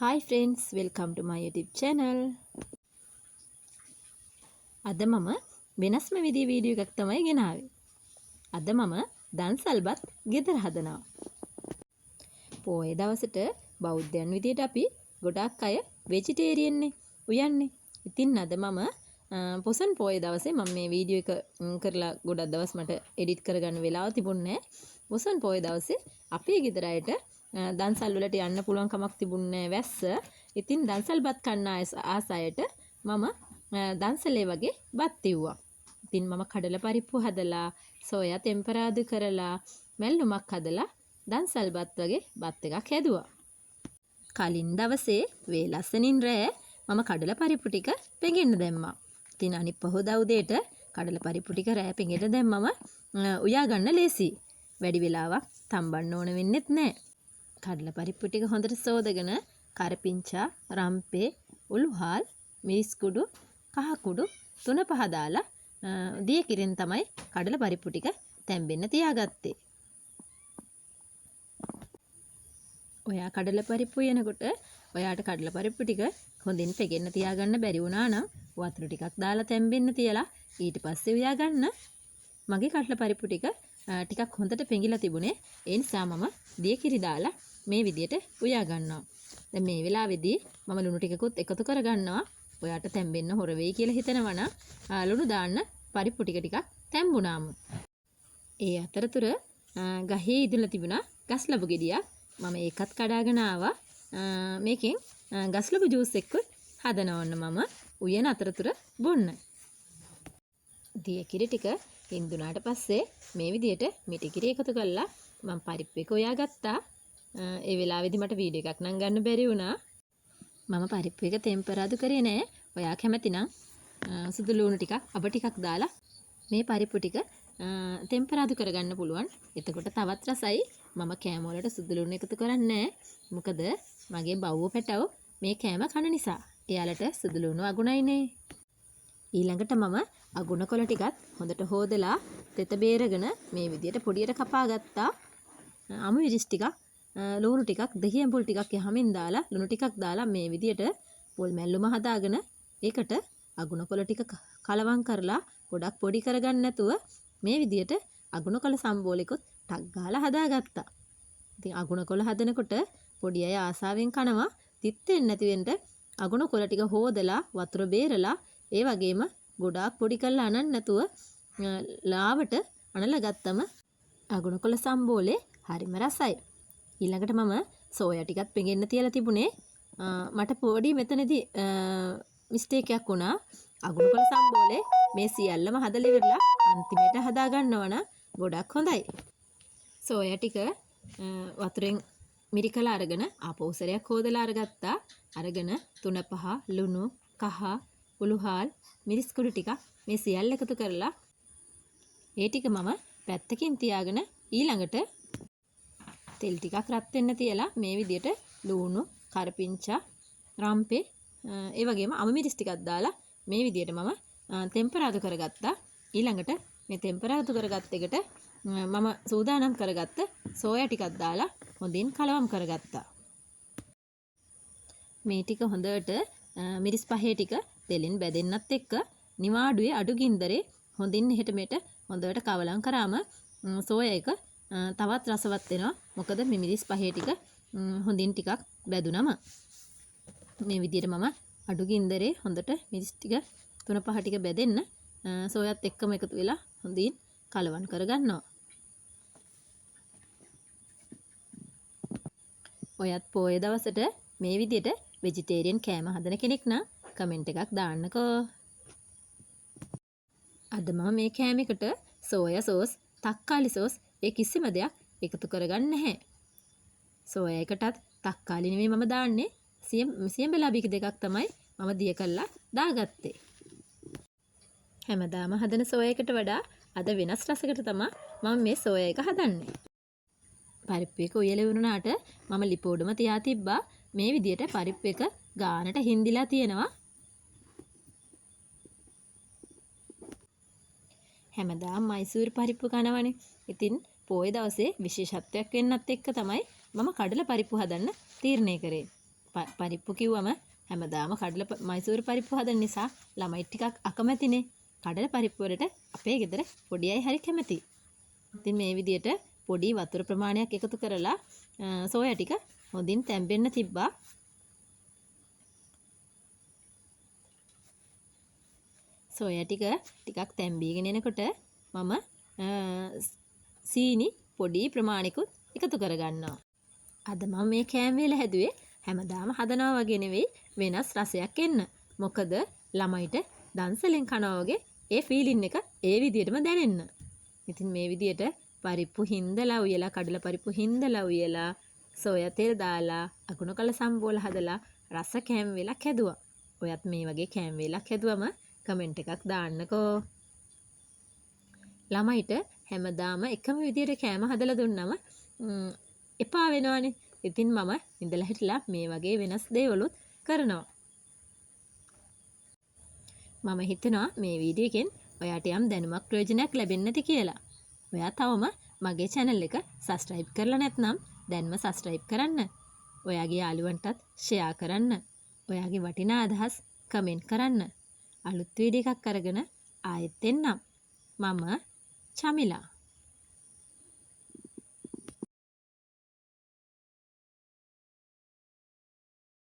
Hi friends, welcome to my YouTube channel. අද මම වෙනස්ම විදිහේ වීඩියෝ එකක් තමයි ගෙනාවේ. අද මම දන්සල්බත් ගෙදර හදනවා. පොයේ දවසට බෞද්ධයන් විදියට අපි ගොඩක් අය වෙජිටේරියන් නේ උයන්නේ. ඉතින් අද මම පොසන් පොයේ දවසේ මම මේ වීඩියෝ එක කරලා ගොඩක් දවස් මට එඩිට් කරගන්න වෙලාව තිබුණේ නැහැ. පොසන් පොයේ දවසේ අපේ ගෙදර අයට දන්සල් වලට යන්න පුළුවන් කමක් තිබුණේ නැහැ වැස්ස. ඉතින් දන්සල්බත් කන්න ආස අයට මම දන්සලේ වගේ බත් තිව්වා. ඉතින් මම කඩල පරිප්පු හදලා සෝයා ටෙම්පරාදු කරලා මැල්ලුමක් හදලා දන්සල් බත් වගේ බත් එකක් හැදුවා. කලින් දවසේ වේලස්සනින් රෑ මම කඩල පරිප්පු ටික පෙඟෙන්න දැම්මා. ඉතින් අනිත් පහෝදා උදේට කඩල පරිප්පු ටික රෑ පෙඟෙන්න දැම්මම උයා ගන්න ලේසි. වැඩි වෙලාවක් තම්බන්න ඕන වෙන්නෙත් නැහැ. කඩල පරිප්පු ටික හොඳට සෝදගෙන කරපිංචා, රම්පේ, උළුහාල්, මිරිස් කුඩු, කහ කුඩු 3-5 දාලා දිය කිරෙන් තමයි කඩල පරිප්පු ටික තැම්බෙන්න තියාගත්තේ. ඔයා කඩල පරිප්පු යනකොට ඔයාට කඩල පරිප්පු ටික හොඳින් පෙගෙන්න තියාගන්න බැරි වුණා නම් වතුර ටිකක් දාලා තැම්බෙන්න තියලා ඊට පස්සේ උයා ගන්න. මගේ කඩල පරිප්පු ටිකක් හොඳට පෙඟිලා තිබුණේ. ඒ නිසා මම දිය කිරි දාලා මේ විදියට උයා ගන්නවා. දැන් මේ වෙලාවේදී මම ලුණු ටිකකුත් එකතු කරගන්නවා. ඔයාට තැම්බෙන්න හොර වෙයි කියලා හිතනවා නම් ලුණු දාන්න පරිප්පු ටික තැම්බුණාම. ඒ අතරතුර ගහේ ඉදලා තිබුණා ගස්ලබු ගෙඩියක්. මම ඒකත් කඩාගෙන ආවා. මේකෙන් ගස්ලබු ජූස් එකක් හදනවන්න මම උයන අතරතුර බොන්න. දිය කිරි ටික හින්දුනාට පස්සේ මේ විදියට මිටි කිරි එකතු කරලා මම පරිප්පු එක උයා ගත්තා. ඒ වෙලාවේදී මට වීඩියෝ එකක් නම් ගන්න බැරි වුණා. මම පරිප්පු එක ටෙම්පරාදු කරේ නෑ. ඔයා කැමති නම් සුදු ලුණු ටිකක් අබ ටිකක් දාලා මේ පරිප්පු ටික ටෙම්පරාදු කරගන්න පුළුවන්. එතකොට තවත් රසයි. මම කෑම වලට සුදු ලුණු එකතු කරන්නේ නෑ. මොකද මගේ බව්ව පැටව මේ කෑම කන නිසා. එයාලට සුදු ලුණු අගුණයිනේ. ඊළඟට මම අගුණ කොළ ටිකත් හොඳට හොදලා තෙත බේරගෙන මේ විදියට පොඩියට කපා ගත්තා. අමු ඉරිස් ටිකක් ලුණු ටිකක් දහි ඇඹුල් ටිකක් යහමින් දාලා ලුණු ටිකක් දාලා මේ විදියට පොල් මැල්ලුම හදාගෙන ඒකට අගුණ කොළ ටික කලවම් කරලා ගොඩක් පොඩි කරගන්න නැතුව මේ විදියට අගුණ කොළ සම්බෝලෙකුත් ටක් ගාලා හදාගත්තා. ඉතින් අගුණ කොළ හදනකොට පොඩි අය ආසාවෙන් කනවා. තිත් වෙන්නේ නැති වෙන්න අගුණ කොළ ටික හොදලා වතුර බේරලා ඒ වගේම ගොඩාක් පොඩි කරලා අනන්න නැතුව ලාවට අනලා ගත්තම අගුණ කොළ සම්බෝලේ හරිම රසයි. ඊළඟට මම සෝයා ටිකක් පෙඟෙන්න තියලා තිබුණේ. මට පොඩි මෙතනදී මිස්ටේක් එකක් වුණා. අගුණ කොළ සම්බෝලේ මේ සියල්ලම හදලා ඉවරලා අන්තිමට හදා ගන්නවා නම් ගොඩක් හොඳයි. සෝයා ටික වතුරෙන් මිරිකලා අරගෙන ආපෞසරයක් හොදලා අරගත්තා. අරගෙන 3-5 ලුණු, කහ, උළුහාල්, මිරිස් කුඩු ටික මේ සියල්ල එකතු කරලා ඒ ටික මම පැත්තකින් තියාගෙන ඊළඟට තෙල් ටිකක් රත් වෙන්න තියලා මේ විදියට ලුණු, කරපිංචා, රම්පේ ඒ වගේම අමු මිරිස් ටිකක් දාලා මේ විදියට මම ටෙම්පරාදු කරගත්තා. ඊළඟට මේ ටෙම්පරාදු කරගත් එකට මම සූදානම් කරගත්ත සෝයා ටිකක් දාලා හොඳින් කලවම් කරගත්තා. මේ ටික හොඳට මිරිස් පහේ ටික තෙලින් බැදෙන්නත් එක්ක නිවාඩුවේ අඩු ගින්දරේ හොඳින් එහෙට මෙට හොඳට කවලම් කරාම සෝයා එක තවත් රසවත් වෙනවා. මොකද මේ මිරිස් පහේ ටික හොඳින් ටිකක් බැදුනම මේ විදියට මම අඩු ගින්දරේ හොඳට මිරිස් ටික 3-5 ටික බැදෙන්න සෝයාත් එක්කම එකතු වෙලා හොඳින් කලවම් කරගන්නවා. ඔයත් පොයේ දවසට මේ විදියට වෙජිටේරියන් කෑම හදන කෙනෙක් නම් කමෙන්ට් එකක් දාන්නකෝ. අද මම මේ කෑමකට සෝයා සෝස්, තක්කාලි සෝස් ඒ කිසිම දෙයක් එකතු කරගන්නේ නැහැ. සෝයා එකටත් තක්කාලි නෙමෙයි මම දාන්නේ. සියඹලා බීක දෙකක් තමයි මම දිය කළා දාගත්තේ. හැමදාම හදන සෝයා එකට වඩා අද වෙනස් රසයකට තමයි මම මේ සෝයා එක හදන්නේ. පරිප්පු එක උයලා වුණාට මම ලිපෝඩම තියා තිබ්බා. මේ විදියට පරිප්පු එක ගානට හින්දිලා තියෙනවා. හැමදාම මයිසූර් පරිප්පු කනවනේ. ඉතින් පොයේ දවසේ විශේෂත්වයක් වෙන්නත් එක්ක තමයි මම කඩල පරිප්පු හදන්න තීරණය කරේ. පරිප්පු කිව්වම හැමදාම මයිසූරු පරිප්පු හදන නිසා ළමයි ටිකක් අකමැතිනේ. කඩල පරිප්පු වලට අපේ ගෙදර පොඩි අය හරි කැමති. ඉතින් මේ විදියට පොඩි වතුර ප්‍රමාණයක් එකතු කරලා සෝයා ටික හොඳින් තැම්බෙන්න තිබ්බා. සෝයා ටිකක් තැම්බීගෙන එනකොට මම සීනි පොඩි ප්‍රමාණිකුත් එකතු කරගන්නවා. අද මම මේ කෑම වේල හැදුවේ හැමදාම හදනවා වගේ නෙවෙයි වෙනස් රසයක් එන්න. මොකද ළමයිට දන්සලෙන් කනවා වගේ ඒ ෆීලින් එක ඒ විදියටම දැනෙන්න. ඉතින් මේ විදියට පරිප්පු හින්දලා උයලා කඩල පරිප්පු හින්දලා උයලා සෝයා තෙල් දාලා අකුණු කළ සම්බෝල හදලා රස කෑම වේලක් හැදුවා. ඔයත් මේ වගේ කෑම වේලක් හැදුවම කමෙන්ට් එකක් දාන්නකෝ. ළමයිට හැමදාම එකම විදියට කෑම හදලා දුන්නම එපා වෙනවනේ. ඉතින් මම ඉඳලා හිටලා මේ වගේ වෙනස් දේවලුත් කරනවා. මම හිතනවා මේ වීඩියෝ එකෙන් ඔයාට යම් දැනුමක් ප්‍රයෝජනයක් ලැබෙන්නේ නැති කියලා. ඔයා තවම මගේ channel එක subscribe කරලා නැත්නම් දැන්ම subscribe කරන්න. ඔයාගේ යාළුවන්ටත් share කරන්න. ඔයාගේ වටිනා අදහස් comment කරන්න. අලුත් වීඩියෝ එකක් අරගෙන ආයෙත් එන්නම්. මම චමිලා